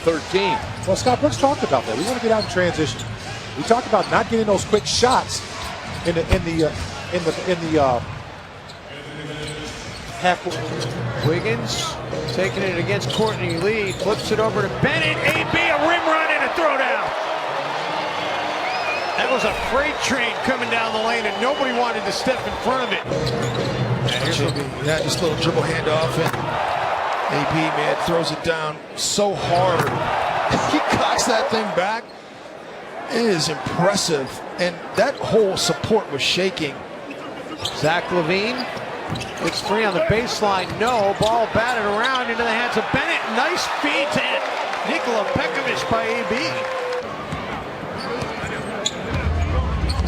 13. Well, Scott Brooks talked about that. We want to get out in transition. We talked about not getting those quick shots in the half court. Wiggins taking it against Courtney Lee, flips it over to Bennette. AB, a rim run and a throwdown. That was a freight train coming down the lane, and nobody wanted to step in front of it. Yeah, just a little dribble handoff, and AB, man, throws it down so hard. He cocks that thing back. It is impressive, and that whole support was shaking. Zach Levine, it's three on the baseline, no. Ball batted around into the hands of Bennette. Nice feed to Nikola Pekovic by AB.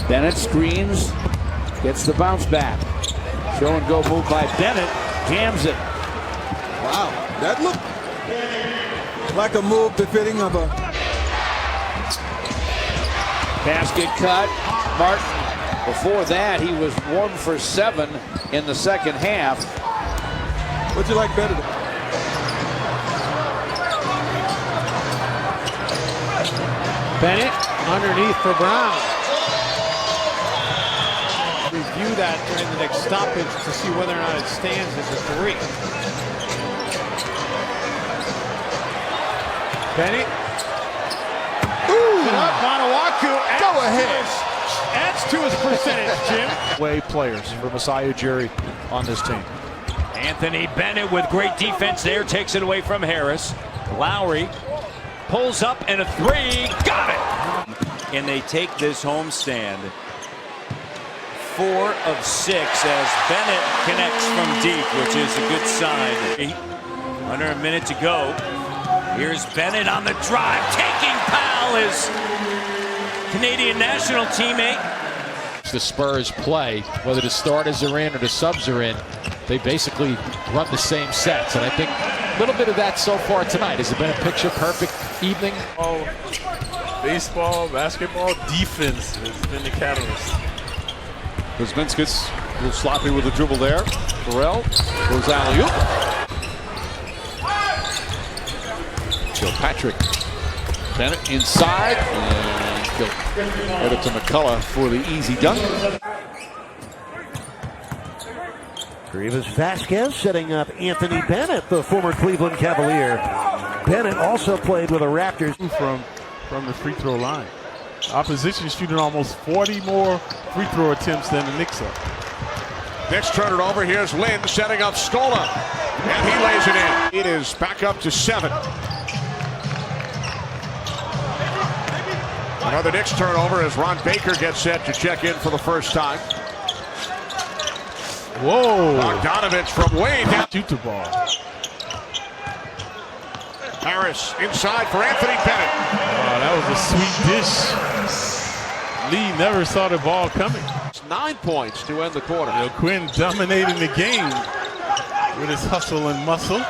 Bennette screens, gets the bounce back. Show and go move by Bennette, jams it. Wow, that looked like a move befitting of a basket cut. Martin, before that, he was 1 for 7 in the second half. What'd you like better than? Bennette underneath for Brown. Review that during the next stoppage to see whether or not it stands as a three. Bennette. Ooh! Up, Manawaku. Go ahead. Adds to his percentage, Jim. Way players for Messiah Ujiri on this team. Anthony Bennette with great defense there, takes it away from Harris. Lowry pulls up and a three, got it! And they take this homestand. 4 of 6 as Bennette connects from deep, which is a good sign. Under a minute to go. Here's Bennette on the drive, taking Powell, his Canadian national teammate. The Spurs play, whether the starters are in or the subs are in, they basically run the same sets. And I think a little bit of that so far tonight. Has it been a picture-perfect evening? Oh, baseball, basketball, defense has been the catalyst. Kuzminskis gets a little sloppy with the dribble there. Burrell goes alley-oop. Kilpatrick. Bennette inside. And head it to McCullough for the easy dunk. Rivas Vasquez setting up Anthony Bennette, the former Cleveland Cavalier. Bennette also played with the Raptors. From the free throw line. Opposition is shooting almost 40 more free throw attempts than the Knicks are. Knicks turn it over. Here's Lynn setting up Scola. And he lays it in. It is back up to 7. Another Knicks turnover as Ron Baker gets set to check in for the first time. Whoa. Bogdanovich from way down. Shoot the ball. Harris inside for Anthony Bennette. Wow, that was a sweet dish. Lee never saw the ball coming. It's 9 points to end the quarter. Quinn dominating the game with his hustle and muscle.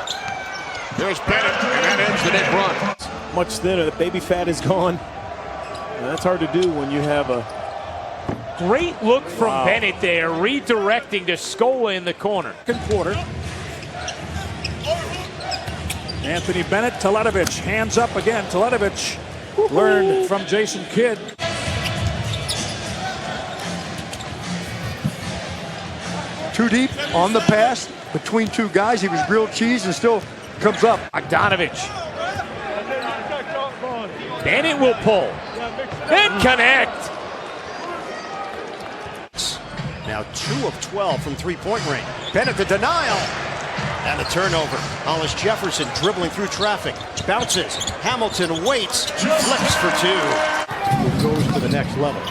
There's Bennette, and that ends the Knick run. Much thinner. The baby fat is gone. And that's hard to do when you have a Great look from Bennette there, redirecting to Scola in the corner. Second quarter. Anthony Bennette, Teletovic, hands up again. Teletovic learned from Jason Kidd. Too deep on the pass between two guys. He was grilled cheese and still comes up. Bogdanovich. Bennette will pull and connect. Now 2 of 12 from three-point range. Bennette the denial. And the turnover. Hollis Jefferson dribbling through traffic. Bounces. Hamilton waits. Flips for 2. It goes to the next level.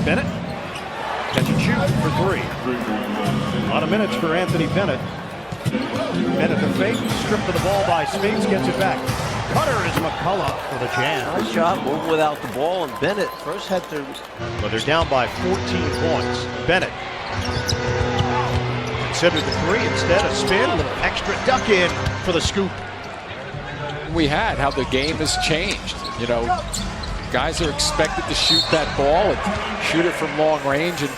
Bennette. Catch and shoot for 3. A lot of minutes for Anthony Bennette. Bennette the fake. Stripped of the ball by Spades. Gets it back. Cutter is McCullough for the jam. Nice shot, move without the ball, and Bennette first had to. But they're down by 14 points. Bennette. Considered the 3 instead. A spin, a little extra duck in for the scoop. We had how the game has changed. You know, guys are expected to shoot that ball and shoot it from long range, and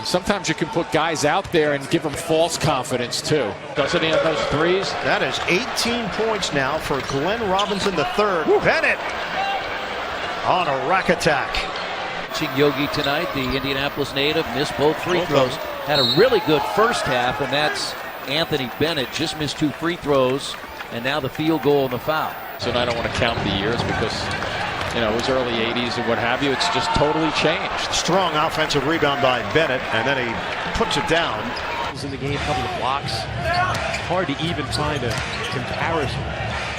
Sometimes you can put guys out there and give them false confidence too. Doesn't he on those threes? That is 18 points now for Glenn Robinson III. Bennette on a rack attack. Watching Yogi tonight, the Indianapolis native, missed both free throws. Had a really good first half, and that's Anthony Bennette. Just missed 2 free throws, and now the field goal and the foul. So I don't want to count the years because, you know, it was early 80s and what have you. It's just totally changed. Strong offensive rebound by Bennette, and then he puts it down. In the game, a couple of blocks. Hard to even find a comparison.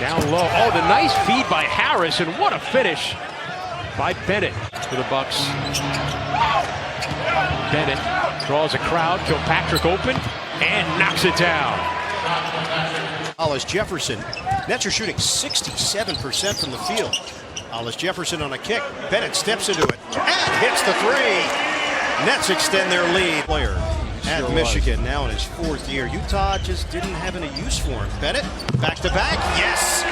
Down low. Oh, the nice feed by Harris, and what a finish by Bennette for the Bucks. Bennette draws a crowd. Kilpatrick open and knocks it down. Hollis Jefferson. Nets are shooting 67% from the field. Hollis Jefferson on a kick. Bennette steps into it and hits the 3. Nets extend their lead. Player at Michigan now in his 4th year. Utah just didn't have any use for him. Bennette back to back. Yes.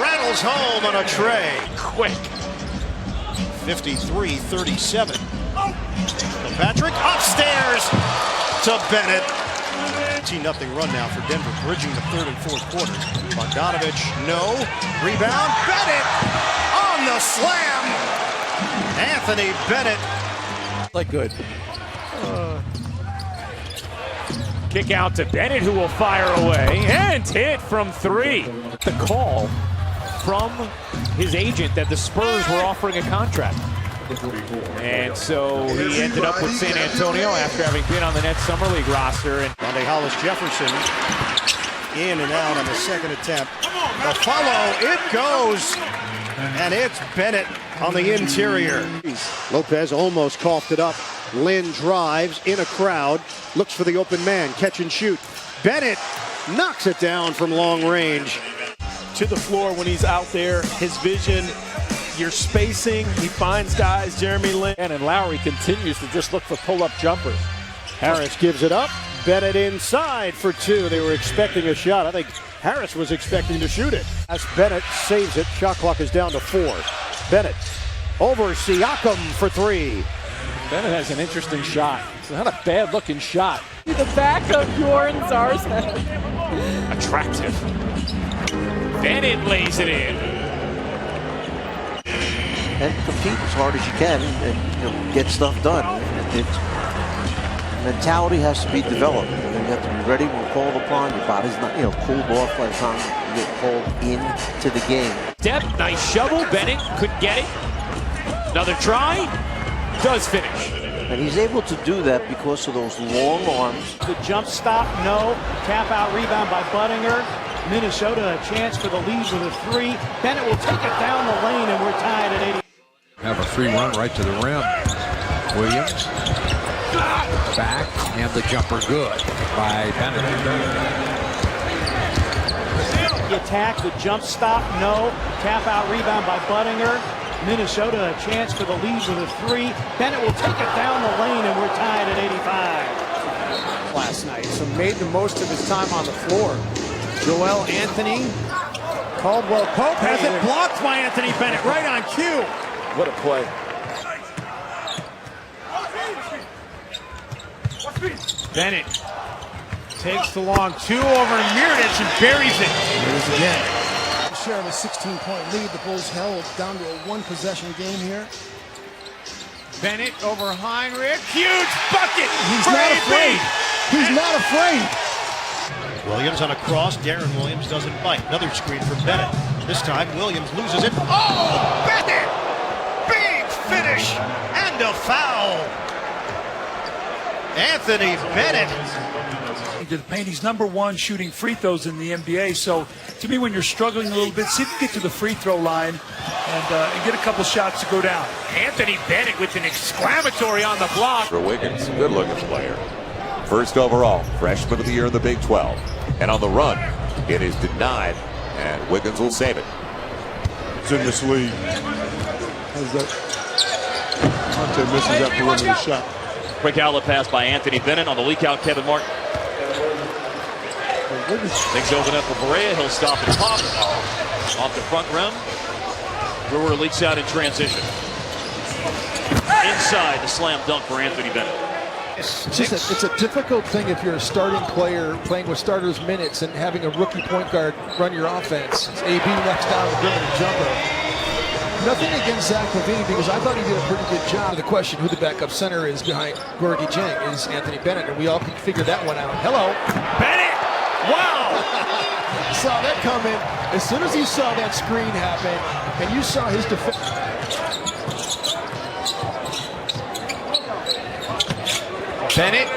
Rattles home on a tray. Quick. 53-37. Patrick upstairs to Bennette. 18-0 run now for Denver, bridging the 3rd and 4th quarters. Bogdanovich, no. Rebound. Bennette on the slam. Anthony Bennette. Like good. Kick out to Bennette, who will fire away and hit from 3. The call from his agent that the Spurs were offering a contract. And so he ended up with San Antonio after having been on the Nets Summer League roster. And Rondé Hollis Jefferson in and out on the 2nd attempt. The follow, it goes. And it's Bennette on the interior. Lopez almost coughed it up. Lynn drives in a crowd, looks for the open man, catch and shoot. Bennette knocks it down from long range. To the floor when he's out there, his vision, your spacing, he finds guys, Jeremy Lin. And Lowry continues to just look for pull-up jumpers. Harris gives it up. Bennette inside for 2. They were expecting a shot. I think Harris was expecting to shoot it. As Bennette saves it, shot clock is down to 4. Bennette over Siakam for 3. Bennette has an interesting shot. It's not a bad-looking shot. The back of Bjorn Zarshead. Attractive. Bennette lays it in. And compete as hard as you can and get stuff done. Mentality has to be developed. You have to be ready when called upon. Your body's not, cooled off by the time you get called into the game. Step, nice shovel. Bennette could get it. Another try. Does finish. And he's able to do that because of those long arms. The jump stop, no. Tap out rebound by Buttinger. Minnesota a chance for the lead with a 3. Bennette will take it down the lane, and we're tied at 80. Have a free run right to the rim. Williams back, and the jumper good by Bennette. The attack, the jump stop, no. Tap out rebound by Buttinger. Minnesota a chance for the lead with a 3. Bennette will take it down the lane, and we're tied at 85. Last night, so made the most of his time on the floor. Joel Anthony. Caldwell Pope has it blocked by Anthony Bennette right on cue. What a play. Bennette takes the long 2 over Mirdich and buries it. Here's again. Share of a 16-point lead. The Bulls held down to a 1-possession game here. Bennette over Heinrich. Huge bucket. He's not afraid. He's not afraid. Williams on a cross. Darren Williams doesn't bite. Another screen from Bennette. This time Williams loses it. Oh, Bennette! Big finish and a foul. Anthony Bennette. To the paint. He's #1 shooting free throws in the NBA. So to me, when you're struggling a little bit, see if you get to the free throw line and get a couple shots to go down. Anthony Bennette with an exclamatory on the block. For Wiggins, good looking player. First overall, freshman of the year in the Big 12. And on the run, it is denied, and Wiggins will save it. It's in this league. How's that? Monte misses that perimeter shot. Quick outlet pass by Anthony Bennette on the leak out, Kevin Martin. Things open up for Berea. He'll stop and pop. Off the front rim. Brewer leaks out in transition. Inside the slam dunk for Anthony Bennette. It's a difficult thing if you're a starting player playing with starters minutes and having a rookie point guard run your offense. It's AB next down the perimeter jumper. Nothing against Zach LaVine because I thought he did a pretty good job. The question who the backup center is behind Gorgui Dieng is Anthony Bennette, and we all can figure that one out. Hello. Bennette! Wow! Saw that coming. As soon as you saw that screen happen, and you saw his defense. Bennette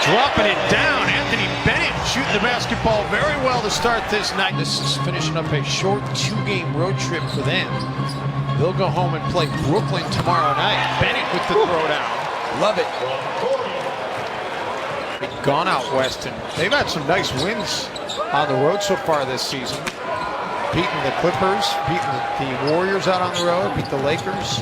dropping it down. Anthony Bennette shooting the basketball very well to start this night. This is finishing up a short 2-game road trip for them. They'll go home and play Brooklyn tomorrow night. Bennette with the throwdown. Love it. Gone out west, and they've had some nice wins on the road so far this season. Beating the Clippers, beating the Warriors out on the road, beat the Lakers.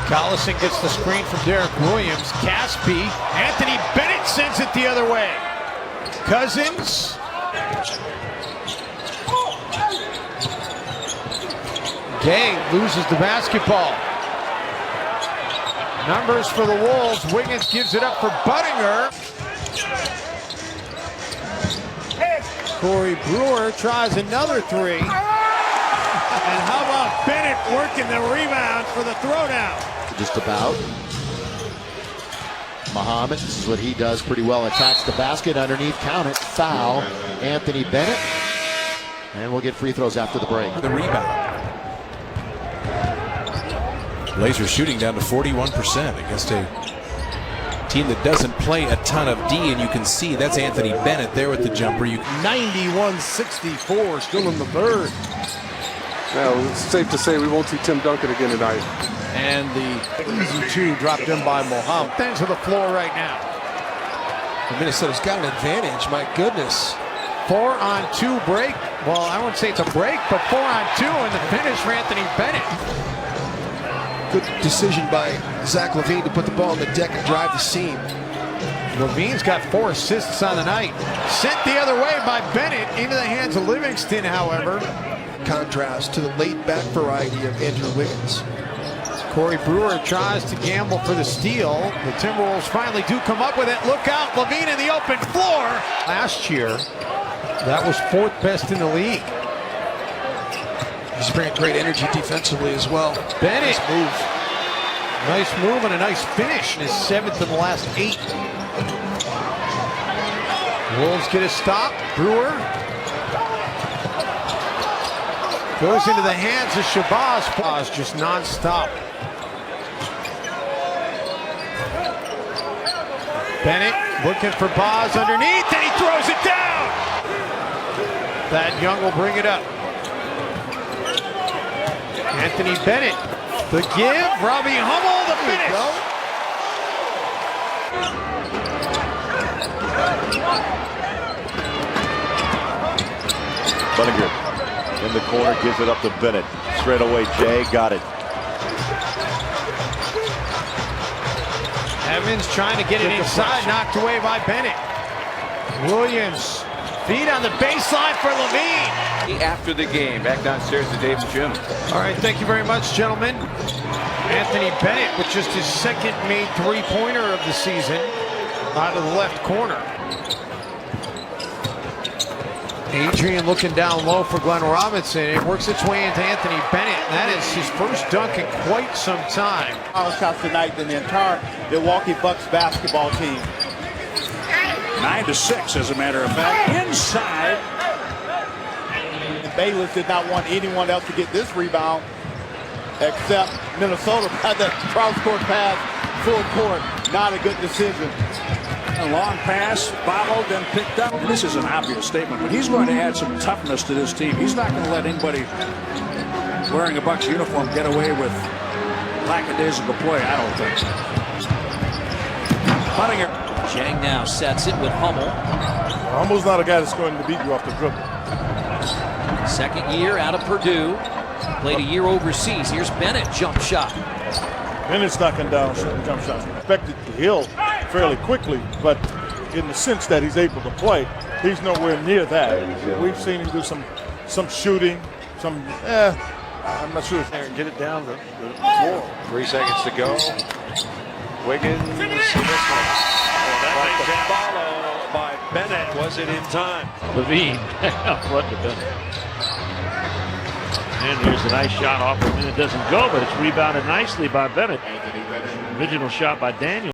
Collison gets the screen from Derek Williams. Caspi, Anthony Bennette sends it the other way. Cousins. Gay loses the basketball. Numbers for the Wolves. Wiggins gives it up for Buttinger. Corey Brewer tries another three. And how about Bennette working the rebound for the throwdown? Just about. Muhammad, this is what he does pretty well. Attacks the basket underneath. Count it. Foul. Anthony Bennette. And we'll get free throws after the break. The rebound. Blazers shooting down to 41% against a team that doesn't play a ton of D, and you can see that's Anthony Bennette there with the jumper. 91-64, still in the third. Now, it's safe to say we won't see Tim Duncan again tonight. And the easy two dropped in by Mohammed. Things to the floor right now. Minnesota's got an advantage, my goodness. 4-on-2 break. Well, I wouldn't say it's a break, but 4-on-2 and the finish for Anthony Bennette. Good decision by Zach LaVine to put the ball on the deck and drive the seam. LaVine's got 4 assists on the night. Sent the other way by Bennette into the hands of Livingston, however. Contrast to the laid back variety of Andrew Wiggins. Corey Brewer tries to gamble for the steal. The Timberwolves finally do come up with it. Look out, LaVine in the open floor. Last year, that was 4th best in the league. He's bringing great energy defensively as well. Bennette. Nice move and a nice finish. His 7th in the last 8. Wolves get a stop. Brewer goes into the hands of Shabazz. Shabazz just non-stop. Bennette looking for Boz underneath, and he throws it down. Thad Young will bring it up. Anthony Bennette, the give. Robbie Hummel, the finish. Buttinger in the corner, gives it up to Bennette. Straight away, Jay got it. Evans trying to get it inside, knocked away by Bennette. Williams, feed on the baseline for LaVine. After the game, back downstairs to Dave's gym. All right, thank you very much, gentlemen. Anthony Bennette with just his 2nd made three-pointer of the season out of the left corner. Adrian looking down low for Glenn Robinson. It works its way into Anthony Bennette. That is his first dunk in quite some time. More shots tonight than the entire Milwaukee Bucks basketball team. 9-6, as a matter of fact. Inside. Bayless did not want anyone else to get this rebound except Minnesota. Had that cross-court pass, full court. Not a good decision. A long pass, followed, then picked up. And this is an obvious statement, but he's going to add some toughness to this team. He's not going to let anybody wearing a Bucks uniform get away with lackadaisical play, I don't think. Buttinger. Dieng now sets it with Hummel. Hummel's not a guy that's going to beat you off the dribble. 2nd year out of Purdue. Played a year overseas. Here's Bennette, jump shot. Bennett's knocking down jump shots. Expected to heal fairly quickly, but in the sense that he's able to play, he's nowhere near that. We've seen him do some shooting, some I'm not sure. There and get it down the floor. 3 seconds to go. Wiggins. That follow by Bennett. Was it in time? Levine out front to Bennett. And here's a nice shot off him, and it doesn't go, but it's rebounded nicely by Bennett. Original shot by Daniel.